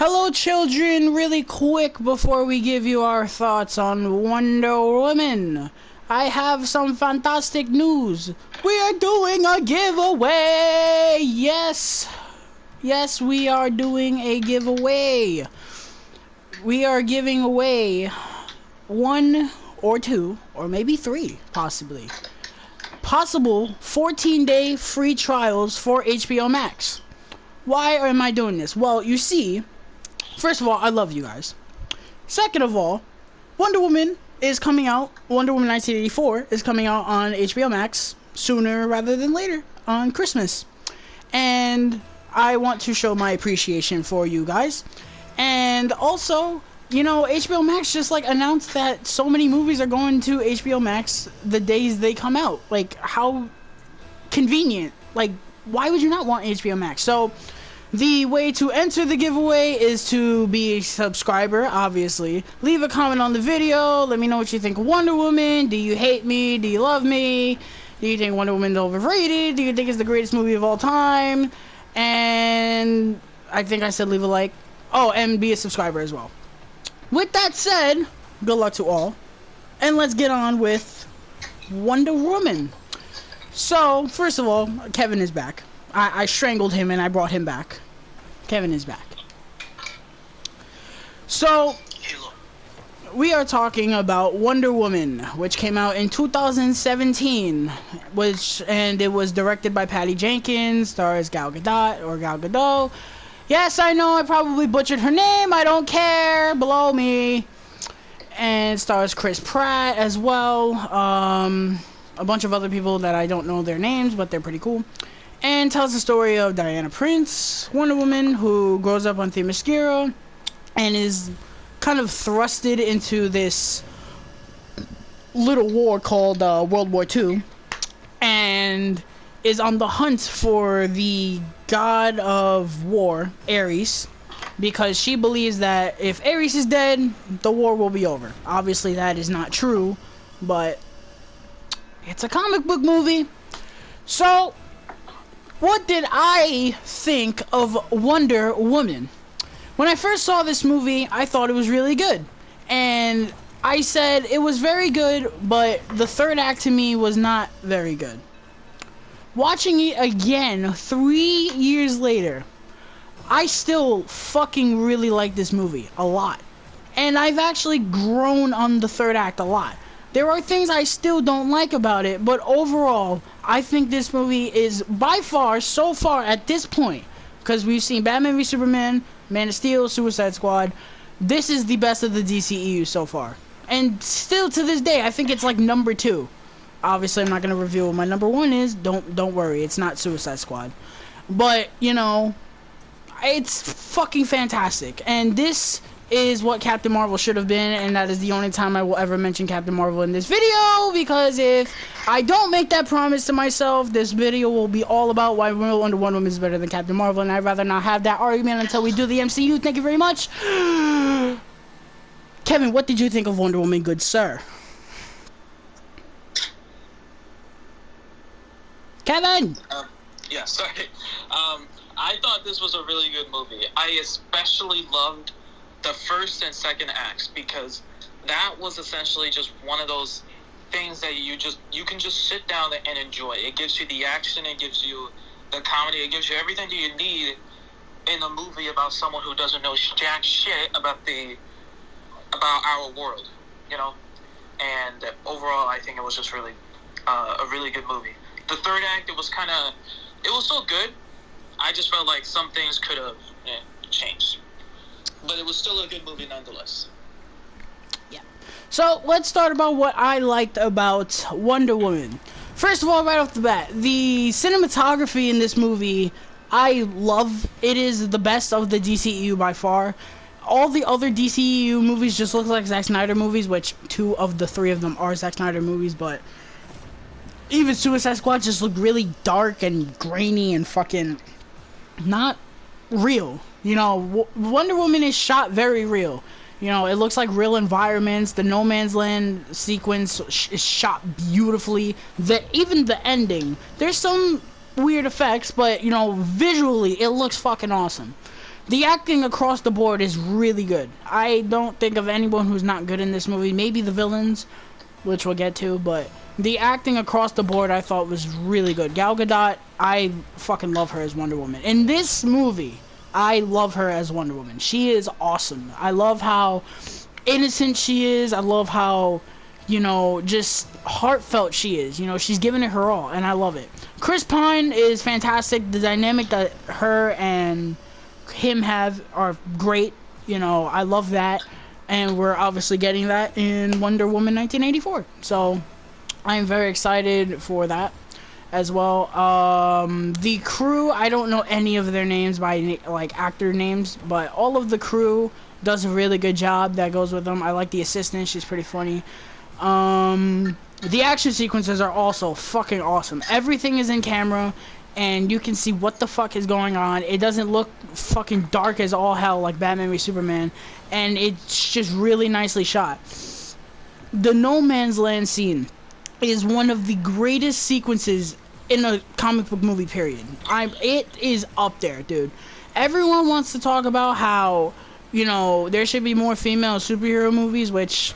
Hello, children. Really quick before we give you our thoughts on Wonder Woman, I have some fantastic news. We are doing a giveaway. Yes, we are doing a giveaway. We are giving away one or two or maybe three, possible 14-day free trials for HBO Max. Why am I doing this? Well, you see, first of all, I love you guys. Second of all, Wonder Woman is coming out. Wonder Woman 1984 is coming out on HBO Max sooner rather than later on Christmas. And I want to show my appreciation for you guys. And also, you know, HBO Max just announced that so many movies are going to HBO Max the days they come out. How convenient. Why would you not want HBO Max? So the way to enter the giveaway is to be a subscriber, obviously. Leave a comment on the video. Let me know what you think of Wonder Woman. Do you hate me? Do you love me? Do you think Wonder Woman is overrated? Do you think it's the greatest movie of all time? And I think I said leave a like. Oh, and be a subscriber as well. With that said, good luck to all. And let's get on with Wonder Woman. So, first of all, Kevin is back. I strangled him and I brought him back. Kevin is back. So, we are talking about Wonder Woman, which came out in 2017, and it was directed by Patty Jenkins, stars Gal Gadot. Yes, I know I probably butchered her name. I don't care. Below me. And stars Chris Pratt as well. A bunch of other people that I don't know their names, but they're pretty cool. And tells the story of Diana Prince, Wonder Woman, who grows up on Themyscira and is kind of thrusted into this little war called World War II, and is on the hunt for the god of war, Aries, because she believes that if Aries is dead, the war will be over. Obviously, that is not true, but it's a comic book movie. So, what did I think of Wonder Woman? When I first saw this movie, I thought it was really good. And I said it was very good, but the third act to me was not very good. Watching it again 3 years later, I still fucking really like this movie a lot. And I've actually grown on the third act a lot. There are things I still don't like about it, but overall, I think this movie is by far, so far at this point, because we've seen Batman v Superman, Man of Steel, Suicide Squad, this is the best of the DCEU so far. And still to this day, I think it's number 2. Obviously, I'm not going to reveal what my number 1 is. Don't worry, it's not Suicide Squad. But, you know, it's fucking fantastic. And this is what Captain Marvel should have been, and that is the only time I will ever mention Captain Marvel in this video, because if I don't make that promise to myself, this video will be all about why Wonder Woman is better than Captain Marvel, and I'd rather not have that argument until we do the MCU. Thank you very much. Kevin, what did you think of Wonder Woman, good sir? Kevin! Yeah, sorry. I thought this was a really good movie. I especially loved the first and second acts, because that was essentially just one of those things that you can just sit down and enjoy. It gives you the action, it gives you the comedy, it gives you everything that you need in a movie about someone who doesn't know jack shit about our world, you know. And overall, I think it was just really a really good movie. The third act, it was still good. I just felt like some things could have changed. But it was still a good movie nonetheless. Yeah. So, let's start about what I liked about Wonder Woman. First of all, right off the bat, the cinematography in this movie, I love. It is the best of the DCEU by far. All the other DCEU movies just look like Zack Snyder movies, which 2 of the 3 of them are Zack Snyder movies, but even Suicide Squad just looked really dark and grainy and fucking not real. You know, Wonder Woman is shot very real. You know, it looks like real environments. The No Man's Land sequence is shot beautifully. Even the ending, there's some weird effects, but, you know, visually, it looks fucking awesome. The acting across the board is really good. I don't think of anyone who's not good in this movie. Maybe the villains, which we'll get to, but the acting across the board I thought was really good. Gal Gadot, I fucking love her as Wonder Woman. In this movie, I love her as Wonder Woman. She is awesome. I love how innocent she is. I love how, you know, just heartfelt she is. You know, she's giving it her all, and I love it. Chris Pine is fantastic. The dynamic that her and him have are great. You know, I love that, and we're obviously getting that in Wonder Woman 1984. So I'm very excited for that as well. The crew, I don't know any of their names by like actor names, but all of the crew does a really good job that goes with them. I like the assistant, she's pretty funny. The action sequences are also fucking awesome. Everything is in camera, and you can see what the fuck is going on. It doesn't look fucking dark as all hell like Batman v Superman, and it's just really nicely shot. The No Man's Land scene is one of the greatest sequences in a comic book movie, period. It is up there, dude. Everyone wants to talk about how, you know, there should be more female superhero movies, which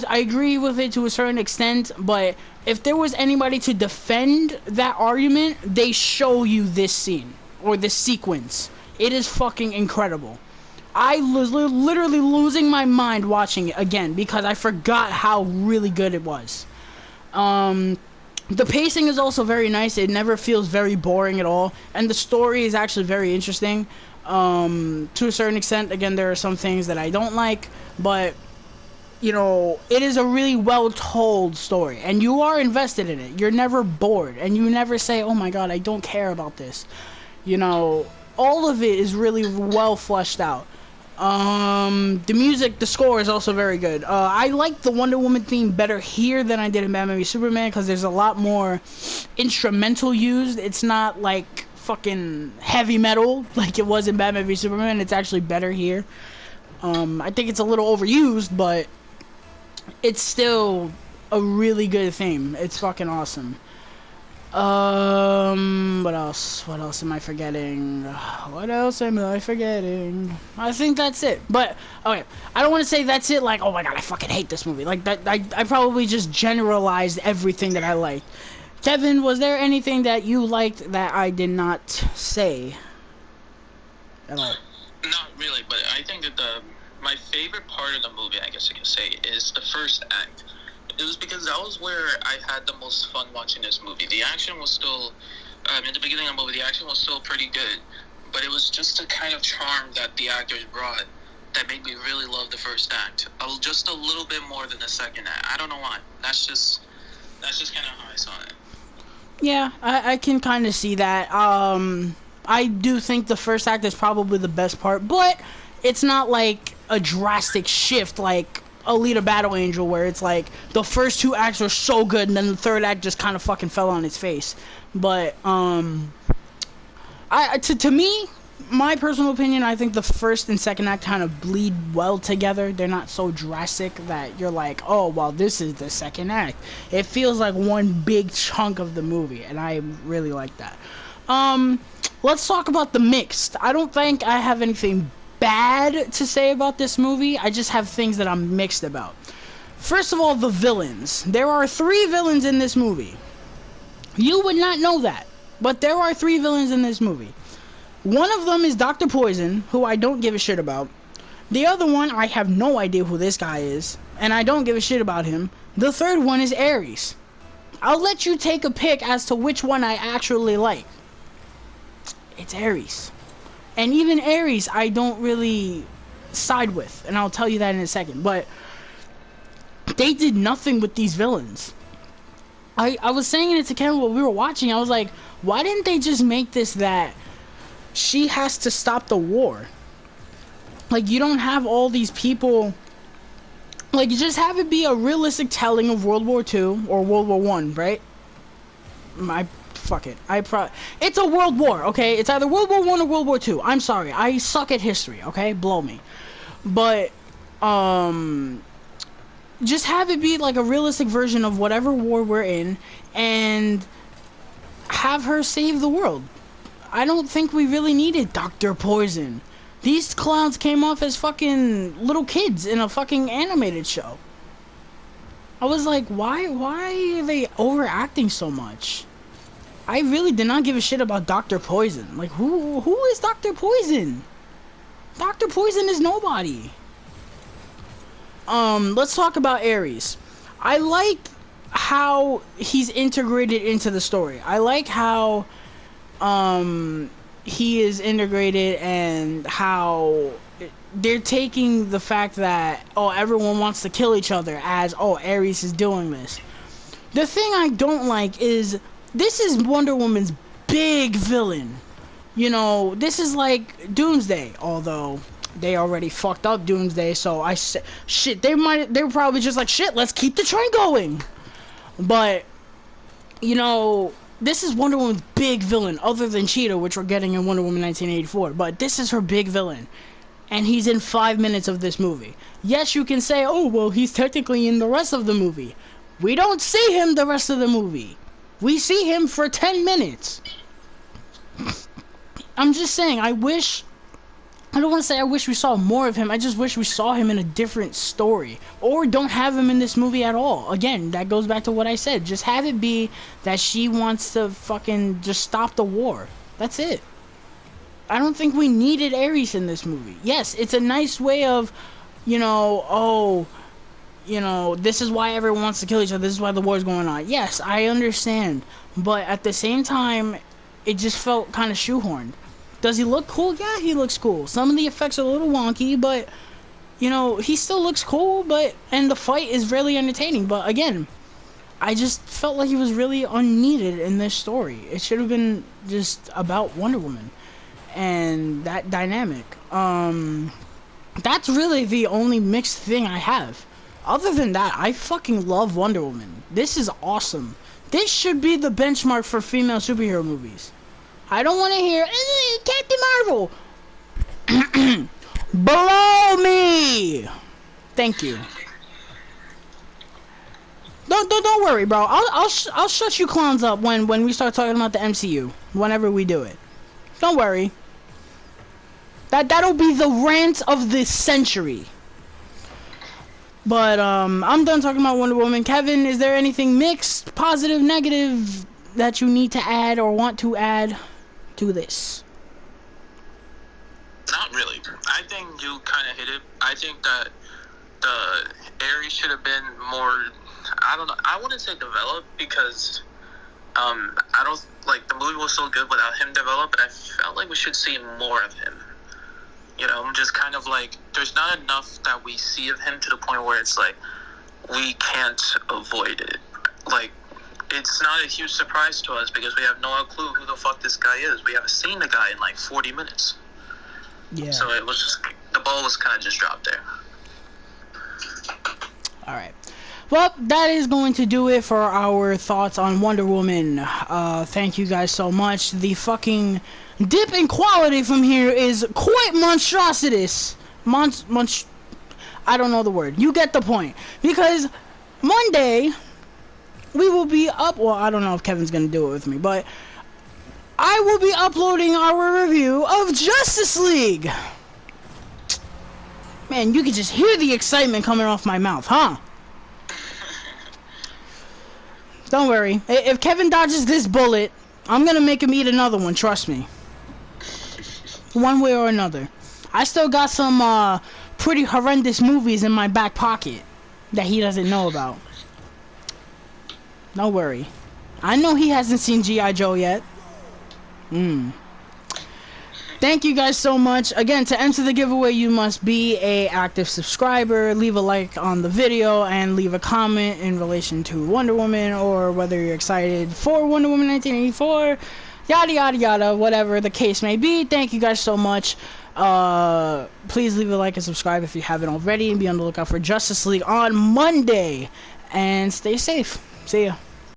I agree with it to a certain extent, but if there was anybody to defend that argument, they show you this scene or this sequence. It is fucking incredible. I was literally losing my mind watching it again because I forgot how really good it was. The pacing is also very nice. It never feels very boring at all, and the story is actually very interesting. To a certain extent, again, there are some things that I don't like, but you know, it is a really well told story, and you are invested in it. You're never bored, and you never say, oh my god, I don't care about this. You know, all of it is really well fleshed out. The music, the score is also very good. I like the Wonder Woman theme better here than I did in Batman v Superman, because there's a lot more instrumental used. It's not like fucking heavy metal like it was in Batman v Superman. It's actually better here. I think it's a little overused, but it's still a really good theme. It's fucking awesome. What else? What else am I forgetting? What else am I forgetting? I think that's it. But, okay, I don't want to say that's it, like, oh my god, I fucking hate this movie. Like, that, I probably just generalized everything that I liked. Kevin, was there anything that you liked that I did not say at all? Not really, but I think that my favorite part of the movie, I guess I can say, is the first act. It was because that was where I had the most fun watching this movie. The action was still, in the beginning of the movie, the action was still pretty good, but it was just the kind of charm that the actors brought that made me really love the first act. Just a little bit more than the second act. I don't know why. That's just kind of how I saw it. Yeah, I can kind of see that. I do think the first act is probably the best part, but it's not like a drastic shift like Alita Battle Angel, where it's like the first two acts are so good and then the third act just kind of fucking fell on its face. But to me, my personal opinion, I think the first and second act kind of bleed well together. They're not so drastic that you're like, oh well, this is the second act. It feels like one big chunk of the movie, and I really like that. Let's talk about the mixed. I don't think I have anything bad to say about this movie. I just have things that I'm mixed about. First of all, the villains. There are 3 villains in this movie. You would not know that, but there are 3 villains in this movie. One of them is Dr. Poison, who I don't give a shit about. The other one, I have no idea who this guy is, and I don't give a shit about him. The third one is Aries. I'll let you take a pick as to which one I actually like. It's Aries. And even Aries, I don't really side with, and I'll tell you that in a second. But they did nothing with these villains. I was saying it to Ken while we were watching. I was like, why didn't they just make this that she has to stop the war? Like, you don't have all these people. Like, you just have it be a realistic telling of World War II or World War I, right? Fuck it. It's a world war, okay? It's either World War I or World War II. I'm sorry. I suck at history, okay? Blow me. But, just have it be like a realistic version of whatever war we're in, and have her save the world. I don't think we really needed Dr. Poison These clowns came off as fucking little kids in a fucking animated show. I was like, why are they overacting so much? I really did not give a shit about Dr. Poison. Like, who is Dr. Poison? Dr. Poison is nobody. Let's talk about Aries. I like how he's integrated into the story. I like how he is integrated, and how they're taking the fact that, oh, everyone wants to kill each other as, oh, Aries is doing this. The thing I don't like is, this is Wonder Woman's big villain. You know, this is like Doomsday, although they already fucked up Doomsday, so I said, shit, they were probably just like, shit, let's keep the train going. But, you know, this is Wonder Woman's big villain, other than Cheetah, which we're getting in Wonder Woman 1984. But this is her big villain, and he's in 5 minutes of this movie. Yes, you can say, oh, well, he's technically in the rest of the movie. We don't see him the rest of the movie. We see him for 10 minutes. I'm just saying, I don't want to say I wish we saw more of him. I just wish we saw him in a different story. Or don't have him in this movie at all. Again, that goes back to what I said. Just have it be that she wants to fucking just stop the war. That's it. I don't think we needed Ares in this movie. Yes, it's a nice way of, you know, oh, you know, this is why everyone wants to kill each other. This is why the war's going on. Yes, I understand. But at the same time, it just felt kind of shoehorned. Does he look cool? Yeah, he looks cool. Some of the effects are a little wonky, but, you know, he still looks cool, and the fight is really entertaining. But again, I just felt like he was really unneeded in this story. It should have been just about Wonder Woman and that dynamic. That's really the only mixed thing I have. Other than that, I fucking love Wonder Woman. This is awesome. This should be the benchmark for female superhero movies. I don't want to hear Captain Marvel. Below me. Thank you. Don't worry, bro. I'll shut you clowns up when we start talking about the MCU. Whenever we do it. Don't worry. That'll be the rant of the century. But I'm done talking about Wonder Woman. Kevin, is there anything mixed, positive, negative that you need to add or want to add to this? Not really. I think you kind of hit it. I think that the Aries should have been more, I don't know, I wouldn't say developed, because I don't, like, the movie was so good without him developed, and I felt like we should see more of him. You know, just kind of like, there's not enough that we see of him to the point where it's like, we can't avoid it. Like, it's not a huge surprise to us because we have no clue who the fuck this guy is. We haven't seen the guy in like 40 minutes. Yeah. So it was just, the ball was kind of just dropped there. Alright. Well, that is going to do it for our thoughts on Wonder Woman. Thank you guys so much. The fucking dip in quality from here is quite monstrositous. I don't know the word. You get the point. Because Monday, we will be up... Well, I don't know if Kevin's going to do it with me, but I will be uploading our review of Justice League. Man, you can just hear the excitement coming off my mouth, huh? Don't worry. If Kevin dodges this bullet, I'm going to make him eat another one, trust me. One way or another. I still got some pretty horrendous movies in my back pocket that he doesn't know about. Don't worry. I know he hasn't seen G.I. Joe yet. Thank you guys so much. Again, to enter the giveaway, you must be a active subscriber, leave a like on the video, and leave a comment in relation to Wonder Woman, or whether you're excited for Wonder Woman 1984, yada yada yada, whatever the case may be. Thank you guys so much. Please leave a like and subscribe if you haven't already, and be on the lookout for Justice League on Monday. And stay safe. See ya.